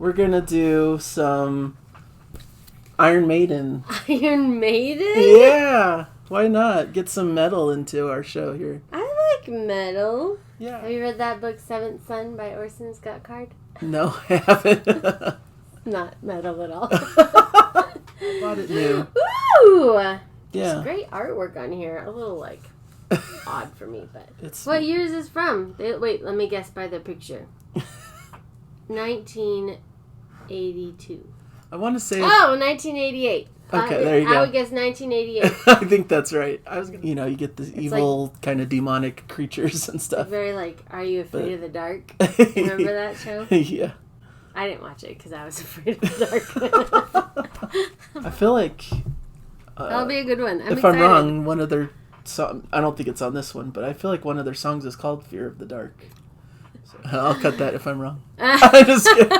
we're going to do some Iron Maiden. Iron Maiden? Yeah. Why not? Get some metal into our show here. I like metal. Yeah. Have you read that book, Seventh Son by Orson Scott Card? No, I haven't. Not metal at all. Bought it new. Ooh! Yeah. There's great artwork on here. A little, odd for me, but... It's... What year is this from? Wait, let me guess by the picture. 1982. I want to say... 1988. Okay, there you go. I would guess 1988. I think that's right. You get this evil kind of demonic creatures and stuff. Very Are You Afraid of the Dark? Remember that show? Yeah. I didn't watch it because I was afraid of the dark. I feel like... that'll be a good one. I'm wrong, one of their songs... I don't think it's on this one, but I feel like one of their songs is called Fear of the Dark. So I'll cut that if I'm wrong. I'm just kidding.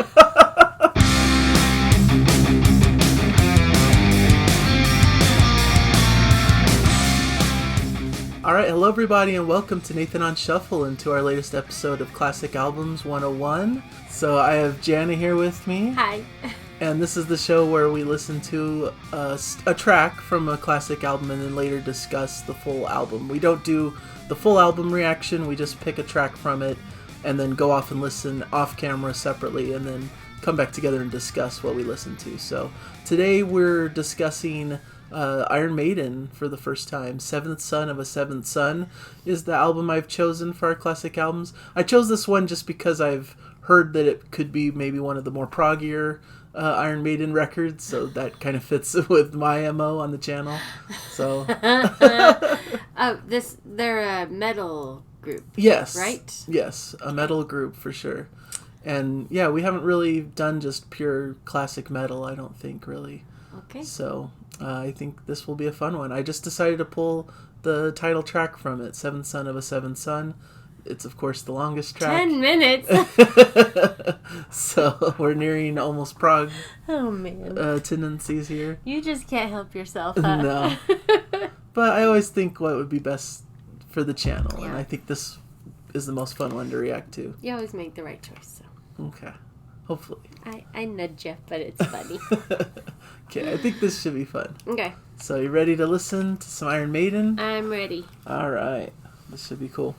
Alright, hello everybody and welcome to Nathan on Shuffle and to our latest episode of Classic Albums 101. So I have Jana here with me. Hi. And this is the show where we listen to a track from a classic album and then later discuss the full album. We don't do the full album reaction, we just pick a track from it and then go off and listen off camera separately and then come back together and discuss what we listened to. So today we're discussing Iron Maiden for the first time. Seventh Son of a Seventh Son is the album I've chosen for our classic albums. I chose this one just because I've heard that it could be maybe one of the more proggier Iron Maiden records, so that kind of fits with my MO on the channel. So they're a metal group. Yes. Right? Yes, a metal group for sure. And yeah, we haven't really done just pure classic metal, I don't think, really. Okay. So I think this will be a fun one. I just decided to pull the title track from it, Seventh Son of a Seventh Son. It's, of course, the longest track. 10 minutes! So we're nearing almost prog tendencies here. You just can't help yourself, huh? No. But I always think what would be best for the channel, and I think this is the most fun one to react to. You always make the right choice, so. Okay. Hopefully. I nudge you, but it's funny. Okay, I think this should be fun. Okay. So you ready to listen to some Iron Maiden? I'm ready. All right. This should be cool.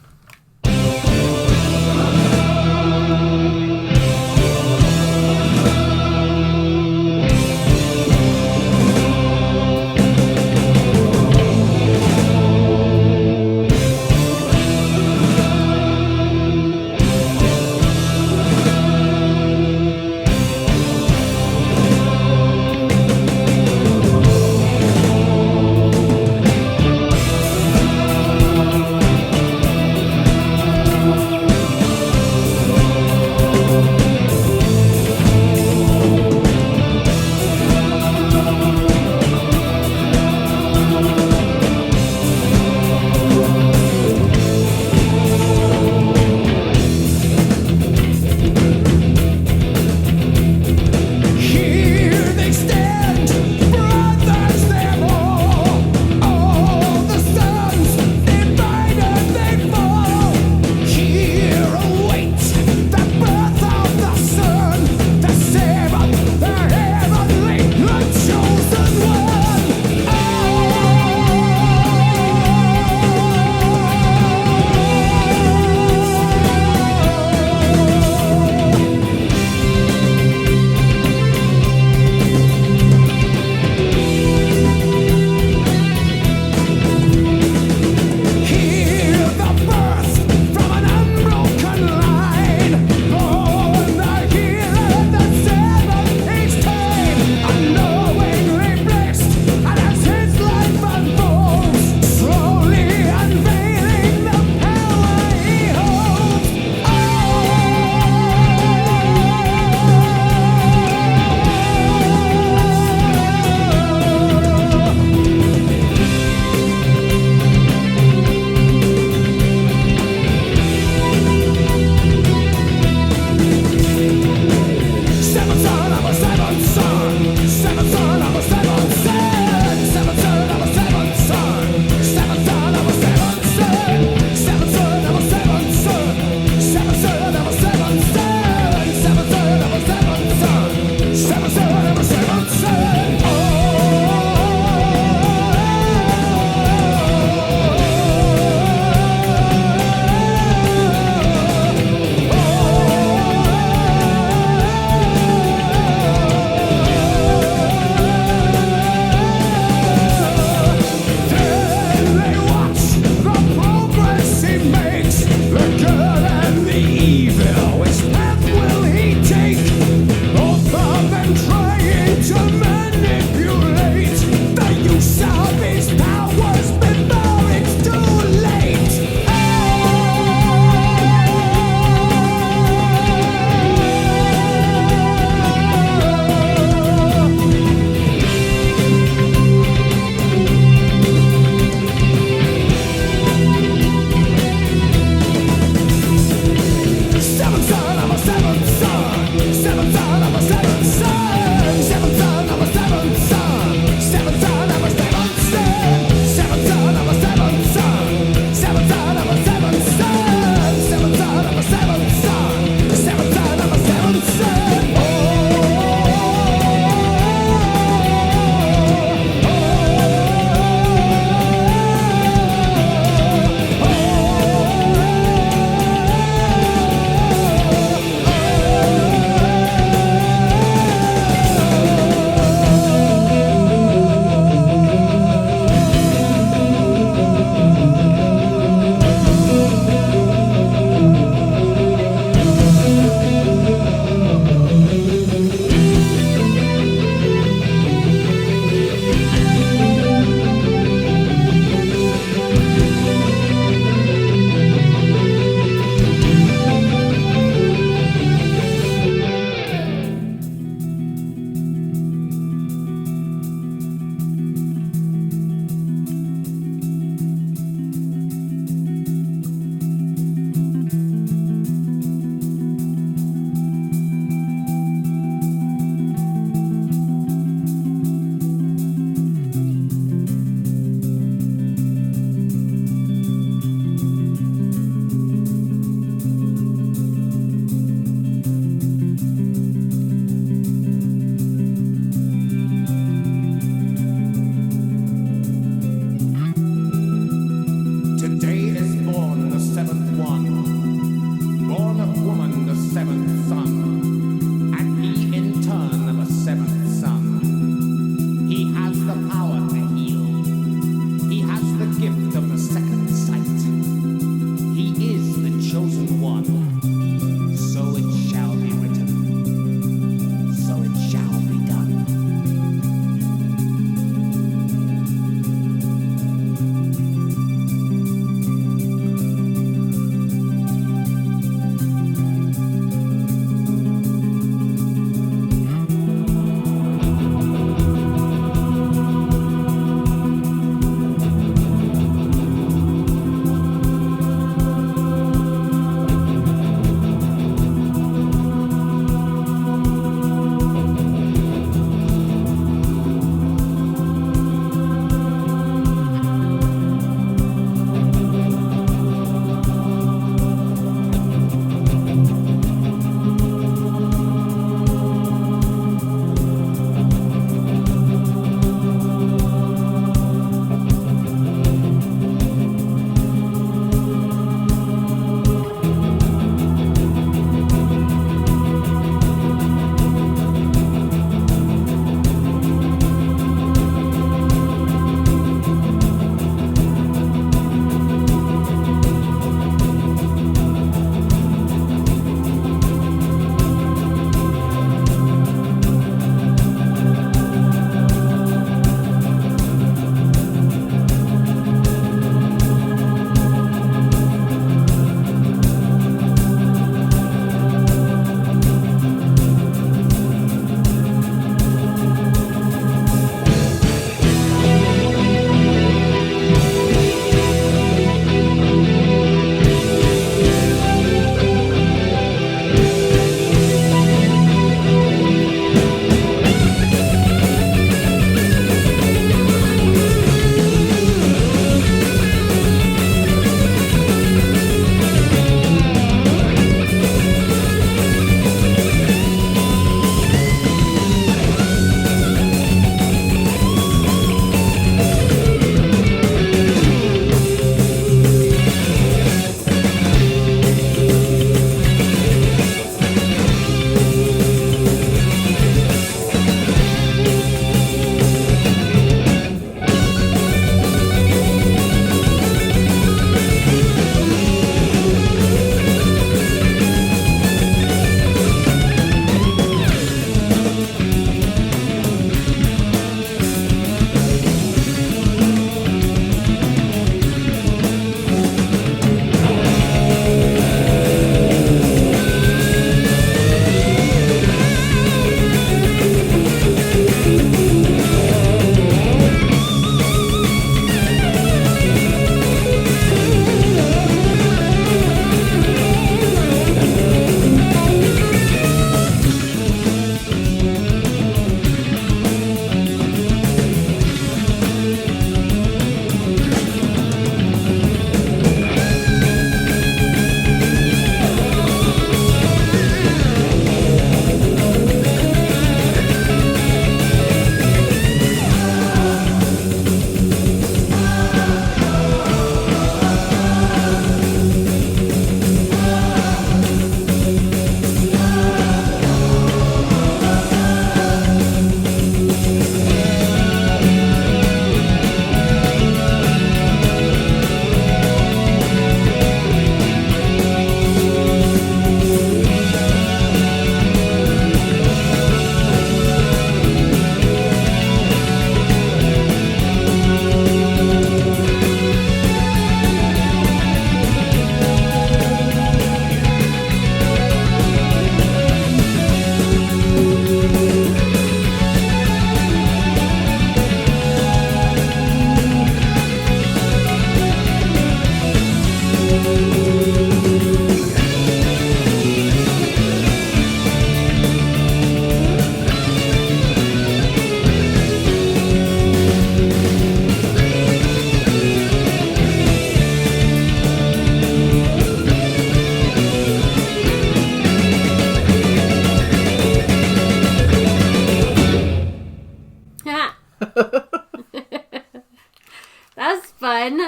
fun.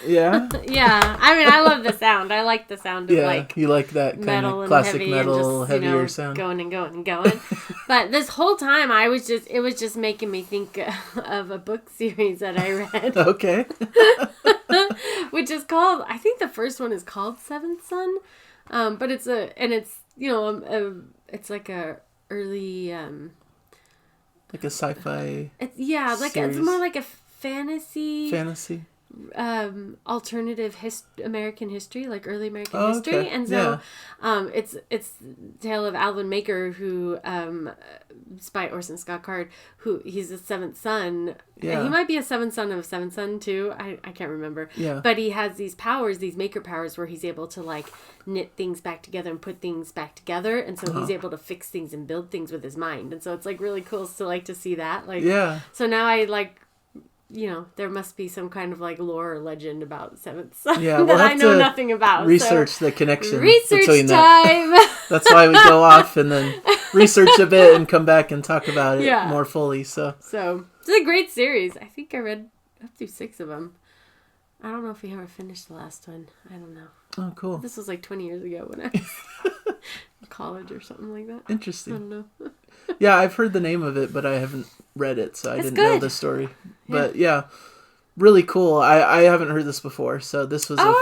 Yeah? Yeah. I mean, I love the sound. I like the sound of like you like that kind metal of and classic heavy metal, and just, heavier sound. going and going and going. But this whole time it was just making me think of a book series that I read. Okay. Which is called, I think the first one is called Seventh Son. But it's it's like a early, like a sci-fi it's series. more like a fantasy alternative American history, like early American history. Okay. And so it's tale of Alvin Maker, who it's by Orson Scott Card, who he's the seventh son. Yeah. He might be a seventh son of a seventh son too. I can't remember. Yeah. But he has these powers, these maker powers, where he's able to like knit things back together and put things back together, and so he's able to fix things and build things with his mind. And so it's like really cool to see that. Like, yeah. So now I like, there must be some kind of like lore or legend about Seventh Son that I know nothing about. Research the connection. Research between time. That's why we go off and then research a bit and come back and talk about it more fully. So it's a great series. I think I read up through 6 of them. I don't know if we ever finished the last one. I don't know. Oh, cool. This was like 20 years ago when I was in college or something like that. Interesting. I don't know. Yeah, I've heard the name of it, but I haven't read it, so I didn't know the story. But really cool. I haven't heard this before, so this was a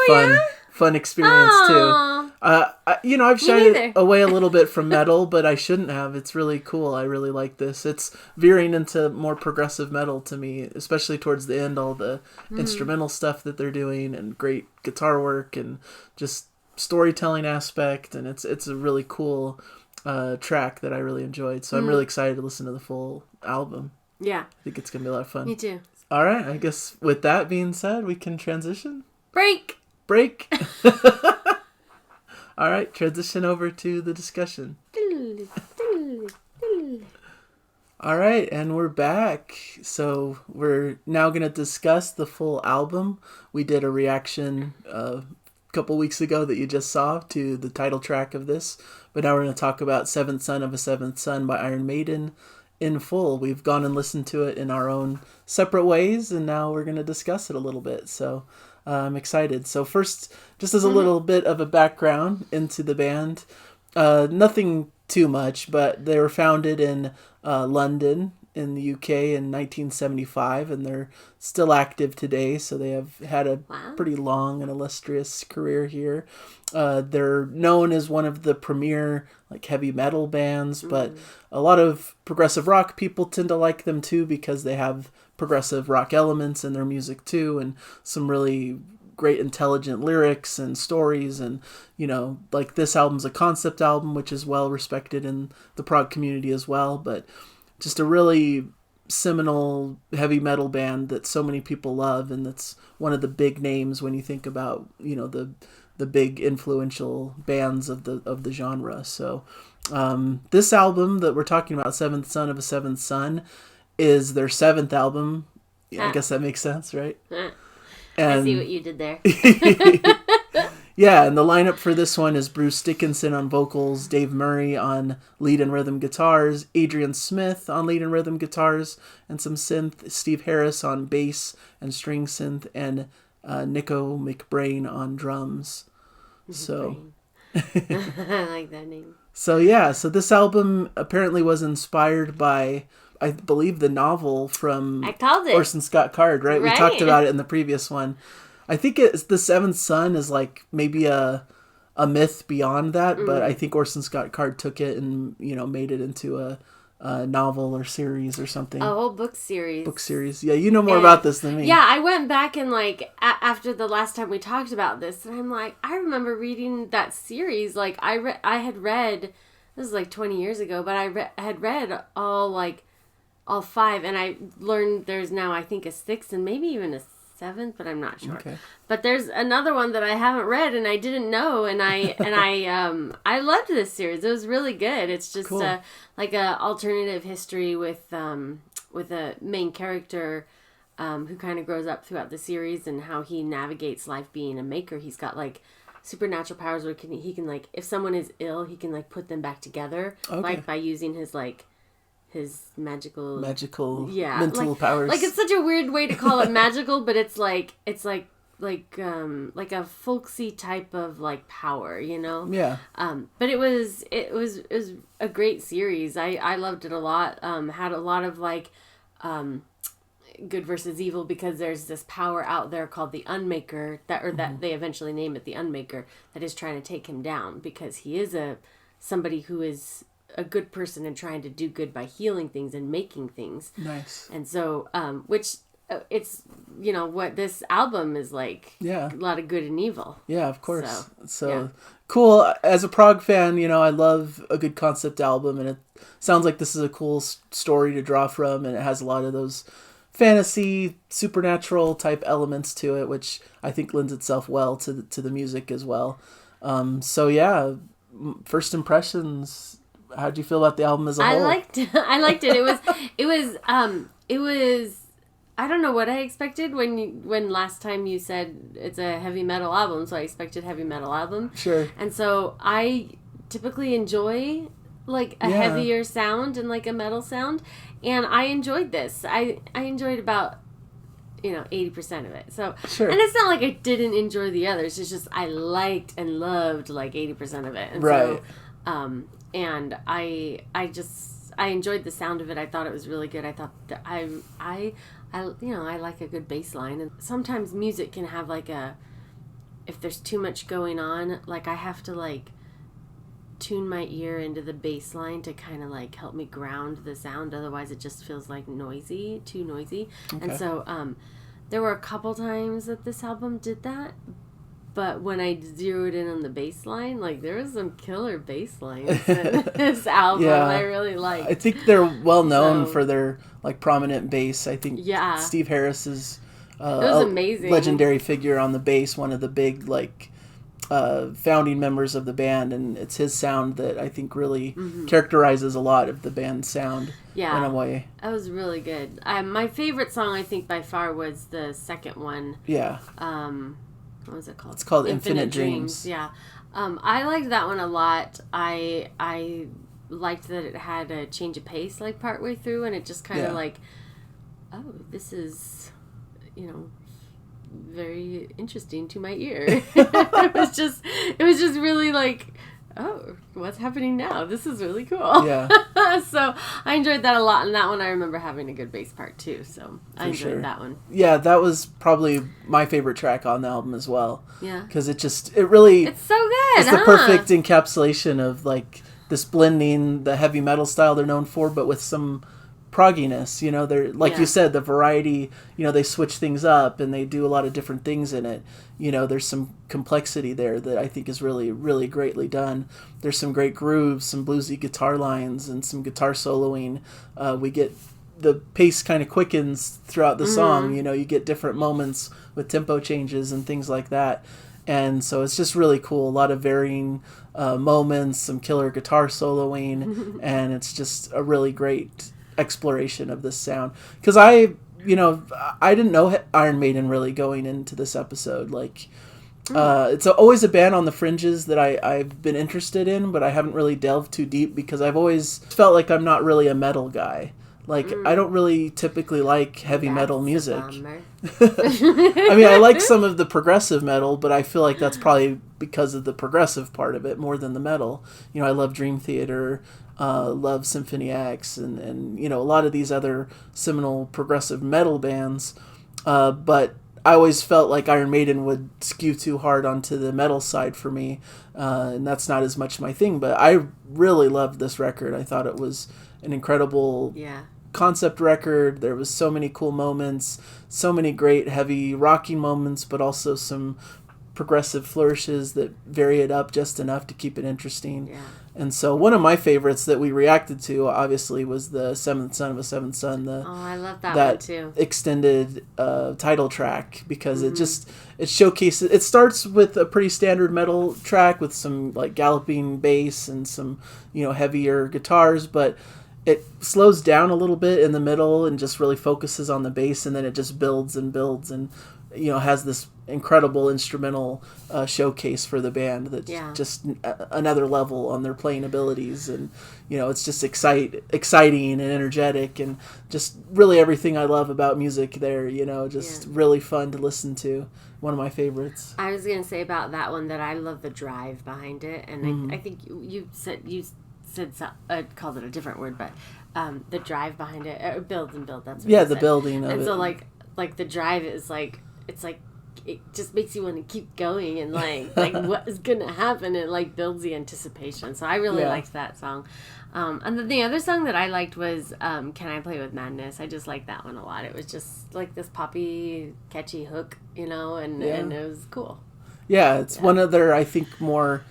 fun experience too. I've shied away a little bit from metal, but I shouldn't have. It's really cool. I really like this. It's veering into more progressive metal to me, especially towards the end, all the instrumental stuff that they're doing and great guitar work and just storytelling aspect, and it's a really cool track that I really enjoyed. So I'm really excited to listen to the full album. Yeah. I think it's going to be a lot of fun. Me too. All right. I guess with that being said, we can transition. Break. All right. Transition over to the discussion. All right. And we're back. So we're now going to discuss the full album. We did a reaction couple weeks ago that you just saw to the title track of this, but now we're going to talk about Seventh Son of a Seventh Son by Iron Maiden in full. We've gone and listened to it in our own separate ways, and now we're going to discuss it a little bit, so I'm excited. So first, just as a little bit of a background into the band, nothing too much, but they were founded in London in the UK in 1975, and they're still active today, so they have had a pretty long and illustrious career here. They're known as one of the premier like heavy metal bands, but a lot of progressive rock people tend to like them too because they have progressive rock elements in their music too, and some really great intelligent lyrics and stories. And like this album's a concept album, which is well respected in the prog community as well, but just a really seminal heavy metal band that so many people love, and that's one of the big names when you think about the big influential bands of the genre. So this album that we're talking about, Seventh Son of a Seventh Son, is their 7th album. I guess that makes sense, right? I see what you did there. Yeah, and the lineup for this one is Bruce Dickinson on vocals, Dave Murray on lead and rhythm guitars, Adrian Smith on lead and rhythm guitars, and some synth, Steve Harris on bass and string synth, and Nico McBrain on drums. So I like that name. So this album apparently was inspired by, I believe, the novel from Orson Scott Card, right? We talked about it in the previous one. I think it's the Seventh Son is like maybe a myth beyond that, but I think Orson Scott Card took it and made it into a novel or series or something. A whole book series. Yeah, you know more about this than me. Yeah, I went back and like after the last time we talked about this, and I'm like, I remember reading that series. Like I had read, this is like 20 years ago, but I had read all 5, and I learned there's now I think a 6th and maybe even a 7th, but I'm not sure. Okay. But there's another one that I haven't read and I didn't know, and I loved this series. It was really good. It's just cool. Like a alternative history with a main character who kind of grows up throughout the series and how he navigates life being a maker. He's got like supernatural powers where he can like, if someone is ill, he can like put them back together, like by using his his magical mental powers. Like, it's such a weird way to call it magical, but it's like a folksy type of like power, you know? Yeah. But it was a great series. I loved it a lot. Had a lot of like good versus evil, because there's this power out there called the Unmaker that they eventually name it the Unmaker, that is trying to take him down, because he is somebody who is a good person and trying to do good by healing things and making things. Nice. And so, which it's, you know, what this album is like. Yeah. A lot of good and evil. Yeah, of course. So yeah. Cool. As a prog fan, you know, I love a good concept album, and it sounds like this is a cool story to draw from, and it has a lot of those fantasy, supernatural type elements to it, which I think lends itself well to the music as well. So yeah, first impressions. How'd you feel about the album as a whole? I liked it. It was. I don't know what I expected when last time you said it's a heavy metal album, so I expected heavy metal album. Sure. And so I typically enjoy like a heavier sound and like a metal sound, and I enjoyed this. I enjoyed about 80% of it. So sure. And it's not like I didn't enjoy the others. It's just I liked and loved like 80% of it. And right. So, and I enjoyed the sound of it. I thought it was really good. I thought that I like a good bass line, and sometimes music can have like if there's too much going on, like I have to like tune my ear into the bass line to kind of like help me ground the sound. Otherwise it just feels like too noisy. Okay. And so there were a couple times that this album did that, but when I zeroed in on the bass line, like there was some killer bass lines in this album. I really liked. I think they're well known for their like prominent bass. I think Steve Harris is it was amazing. Legendary figure on the bass, one of the big like founding members of the band, and it's his sound that I think really characterizes a lot of the band's sound in a way. That was really good. My favorite song, I think, by far was the second one. Yeah. What was it called? It's called Infinite Dreams. Yeah. I liked that one a lot. I liked that it had a change of pace like partway through, and it just kind of like, oh, this is, very interesting to my ear. it was just really like, oh, what's happening now? This is really cool. Yeah. So I enjoyed that a lot, and that one I remember having a good bass part too. So I enjoyed that one. Yeah, that was probably my favorite track on the album as well. Yeah. Because it's so good. It's the perfect encapsulation of like this blending the heavy metal style they're known for, but with some progginess, they're like you said, the variety, they switch things up and they do a lot of different things in it. There's some complexity there that I think is really, really greatly done. There's some great grooves, some bluesy guitar lines, and some guitar soloing. We get the pace kind of quickens throughout the song. You get different moments with tempo changes and things like that. And so it's just really cool. A lot of varying moments, some killer guitar soloing, and it's just a really great exploration of this sound. Because I didn't know Iron Maiden really going into this episode. Like, it's always a band on the fringes that I've been interested in, but I haven't really delved too deep because I've always felt like I'm not really a metal guy. Like, I don't really typically like heavy metal music. I mean, I like some of the progressive metal, but I feel like that's probably because of the progressive part of it more than the metal. I love Dream Theater, love Symphony X, and a lot of these other seminal progressive metal bands. But I always felt like Iron Maiden would skew too hard onto the metal side for me, and that's not as much my thing. But I really loved this record. I thought it was an incredible concept record. There was so many cool moments, so many great heavy rocking moments, but also some progressive flourishes that vary it up just enough to keep it interesting. Yeah. And so one of my favorites that we reacted to, obviously, was the Seventh Son of a Seventh Son. I love that one too. Extended title track, because it showcases. It starts with a pretty standard metal track with some like galloping bass and some heavier guitars, but it slows down a little bit in the middle and just really focuses on the bass, and then it just builds and builds and has this incredible instrumental showcase for the band that's just another level on their playing abilities. And it's just exciting and energetic, and just really everything I love about music there. Just really fun to listen to. One of my favorites. I was gonna say about that one that I love the drive behind it, and I think you said called it a different word, but the drive behind it, build. That's what the said. building of and it. So like the drive is it's it just makes you want to keep going, and like what is gonna happen, and like builds the anticipation. So I really liked that song. And then the other song that I liked was Can I Play With Madness? I just liked that one a lot. It was just like this poppy, catchy hook, and it was cool. Yeah, it's one of their, I think, more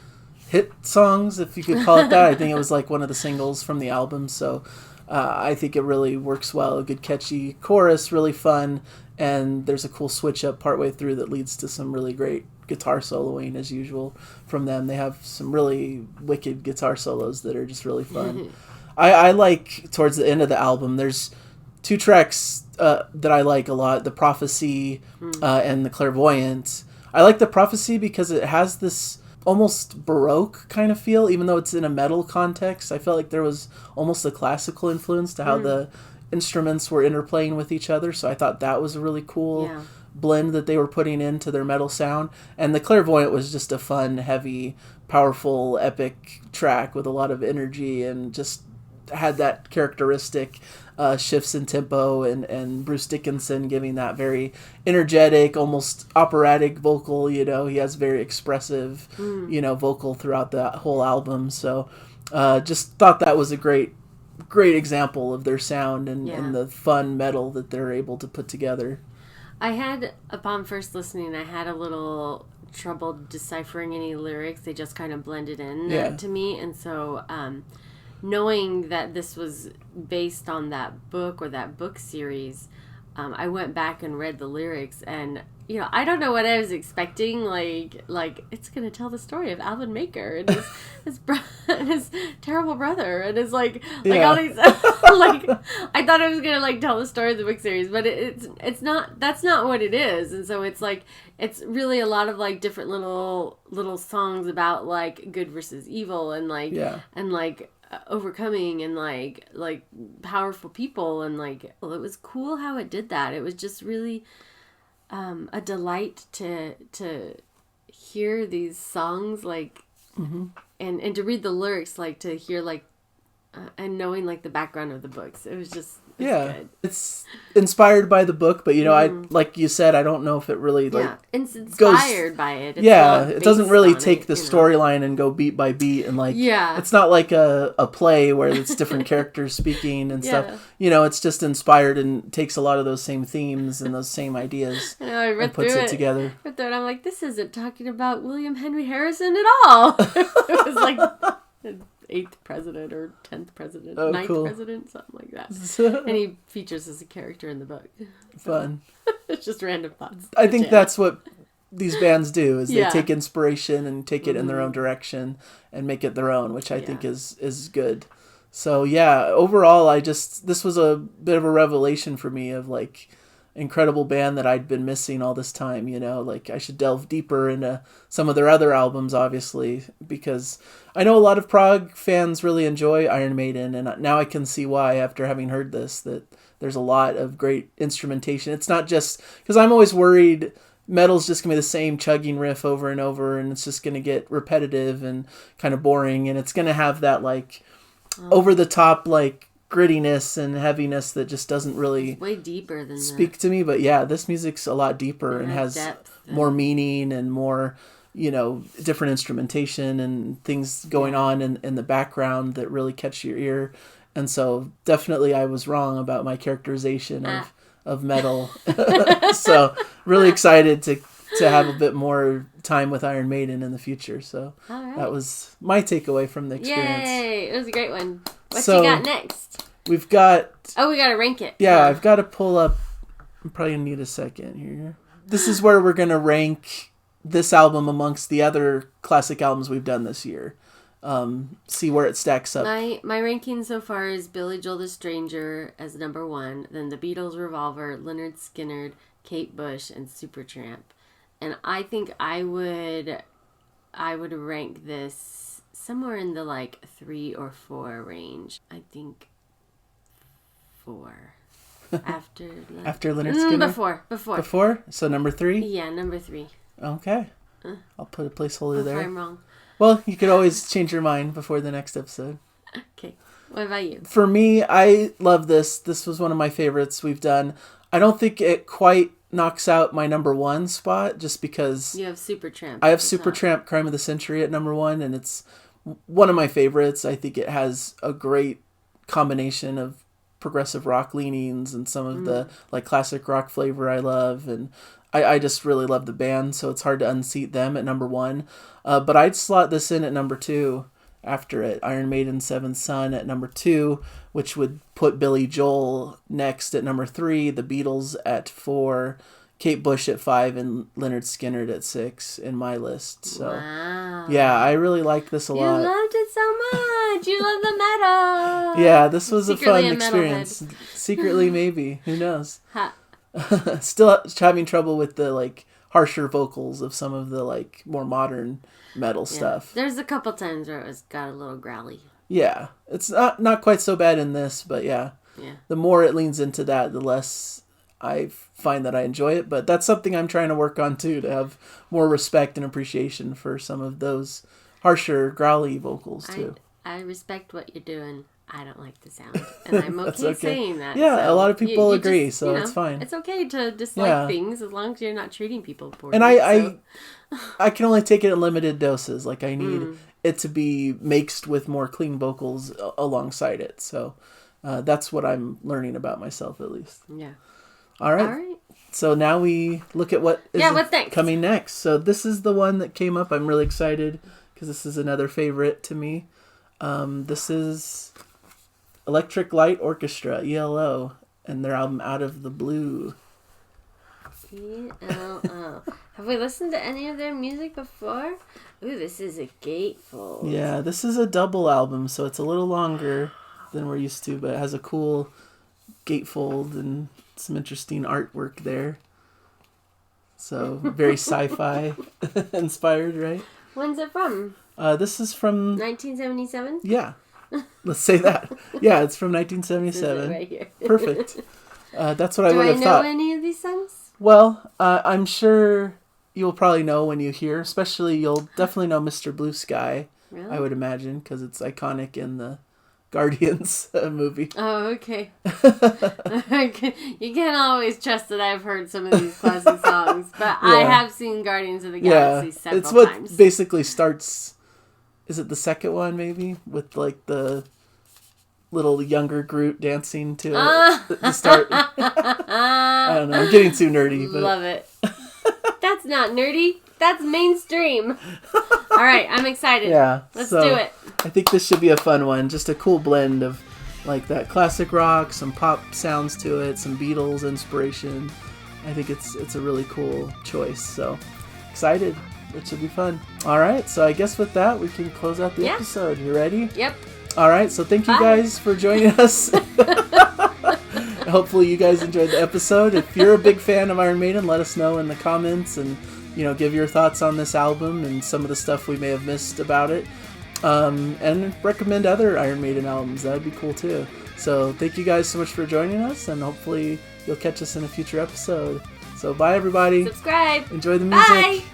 hit songs, if you could call it that. I think it was like one of the singles from the album, so I think it really works well. A good catchy chorus, really fun, and there's a cool switch up partway through that leads to some really great guitar soloing as usual from them. They have some really wicked guitar solos that are just really fun. I like towards the end of the album, there's 2 tracks that I like a lot, The Prophecy and The Clairvoyant. I like The Prophecy because it has this almost Baroque kind of feel, even though it's in a metal context. I felt like there was almost a classical influence to how the instruments were interplaying with each other, so I thought that was a really cool blend that they were putting into their metal sound. And The Clairvoyant was just a fun, heavy, powerful, epic track with a lot of energy, and just had that characteristic shifts in tempo, and Bruce Dickinson giving that very energetic, almost operatic vocal. He has very expressive vocal throughout the whole album. So just thought that was a great example of their sound and the fun metal that they're able to put together. Upon first listening, I had a little trouble deciphering any lyrics. They just kind of blended in to me. And so knowing that this was based on that book or that book series, I went back and read the lyrics, and I don't know what I was expecting. Like it's gonna tell the story of Alvin Maker and his terrible brother, and his all these I thought it was gonna tell the story of the book series, but it's not. That's not what it is. And so it's really a lot of different little songs about good versus evil, and overcoming, and powerful people, and it was cool how it did that. It was just really a delight to hear these songs and to read the lyrics, to hear and knowing the background of the books. It was just good. It's inspired by the book, but I like you said, I don't know if it really it's inspired by it. It's it doesn't really take the storyline and go beat by beat, and it's not like a play where it's different characters speaking and stuff. It's just inspired and takes a lot of those same themes and those same ideas and puts it together. But then I'm this isn't talking about William Henry Harrison at all. It was the 8th president or 10th president, 9th president, something like that. And he features as a character in the book. Fun. It's just random thoughts. I think that's what these bands do, is they take inspiration and take it in their own direction and make it their own, which I think is good. So overall, this was a bit of a revelation for me of incredible band that I'd been missing all this time. I should delve deeper into some of their other albums, obviously, because I know a lot of prog fans really enjoy Iron Maiden, and now I can see why, after having heard this, that there's a lot of great instrumentation. It's not just because I'm always worried metal's just gonna be the same chugging riff over and over, and it's just gonna get repetitive and kind of boring, and it's gonna have that over the top grittiness and heaviness that just doesn't really way deeper than speak to me. But this music's a lot deeper and has more meaning and more different instrumentation and things going on in the background that really catch your ear. And so definitely I was wrong about my characterization of metal. So really excited to have a bit more time with Iron Maiden in the future. So that was my takeaway from the experience. Yay! It was a great one. What you got next? We've got... Oh, we got to rank it. Yeah, I've got to pull up... I'm probably going to need a second here. This is where we're going to rank this album amongst the other classic albums we've done this year. See where it stacks up. My ranking so far is Billy Joel the Stranger as number 1, then the Beatles, Revolver, Lynyrd Skynyrd, Kate Bush, and Supertramp. and I think I would rank this somewhere in the like 3 or 4 range. I think 4. After Lynyrd Skynyrd? Before. So number 3? Yeah, number 3. Okay. I'll put a placeholder there. If I'm wrong. Well, you could always change your mind before the next episode. Okay. What about you? For me, I love this. This was one of my favorites we've done. I don't think it quite knocks out my number 1 spot just because... You have Supertramp. I have Supertramp Crime of the Century at number 1, and it's one of my favorites. I think it has a great combination of progressive rock leanings and some of the like classic rock flavor I love, and I just really love the band, so it's hard to unseat them at number 1. But I'd slot this in at number 2 after it. Iron Maiden, Seventh Son at number 2, which would put Billy Joel next at number 3, the Beatles at 4, Kate Bush at 5, and Lynyrd Skynyrd at 6 in my list. So wow. Yeah, I really like this a lot. You loved it so much. You love the metal. Yeah, this was Secretly a fun experience. Secretly, maybe. Who knows? Ha. Still having trouble with the like harsher vocals of some of the like more modern metal stuff. There's a couple times where it got a little growly. Yeah, it's not quite so bad in this, but yeah. The more it leans into that, the less I find that I enjoy it. But that's something I'm trying to work on too, to have more respect and appreciation for some of those harsher, growly vocals too. I respect what you're doing. I don't like the sound, and I'm okay, saying that. Yeah, so a lot of people agree, just, so it's fine. It's okay to dislike things as long as you're not treating people poorly. And I can only take it in limited doses. Like I need it to be mixed with more clean vocals alongside it. So that's what I'm learning about myself, at least. Yeah. All right. So now we look at what is what's next? Coming next. So this is the one that came up. I'm really excited because this is another favorite to me. This is Electric Light Orchestra, ELO, and their album Out of the Blue. ELO. Have we listened to any of their music before? Ooh, this is a gatefold. Yeah, this is a double album, so it's a little longer than we're used to, but it has a cool gatefold and some interesting artwork there. So, very sci-fi inspired, right? When's it from? This is from... 1977? Yeah. Let's say that. Yeah, it's from 1977. This is it right here. Perfect. That's what I would have thought. Do I know any of these songs? Well, I'm sure you'll probably know when you hear, especially you'll definitely know Mr. Blue Sky, really? I would imagine, because it's iconic in the Guardians movie. Oh, okay. You can't always trust that I've heard some of these classic songs, but I have seen Guardians of the Galaxy several times. It's what basically starts... Is it the second one, maybe? With, like, the little younger Groot dancing to it to start. I don't know. I'm getting too nerdy. But... Love it. That's not nerdy. That's mainstream. All right. I'm excited. Yeah. Let's do it. I think this should be a fun one. Just a cool blend of, like, that classic rock, some pop sounds to it, some Beatles inspiration. I think it's a really cool choice. So, excited. It should be fun. All right, so I guess with that, we can close out the episode. You ready? Yep. All right, so thank you guys for joining us. Hopefully you guys enjoyed the episode. If you're a big fan of Iron Maiden, let us know in the comments and, give your thoughts on this album and some of the stuff we may have missed about it. And recommend other Iron Maiden albums. That would be cool too. So thank you guys so much for joining us, and hopefully you'll catch us in a future episode. So bye, everybody. Subscribe. Enjoy the music. Bye.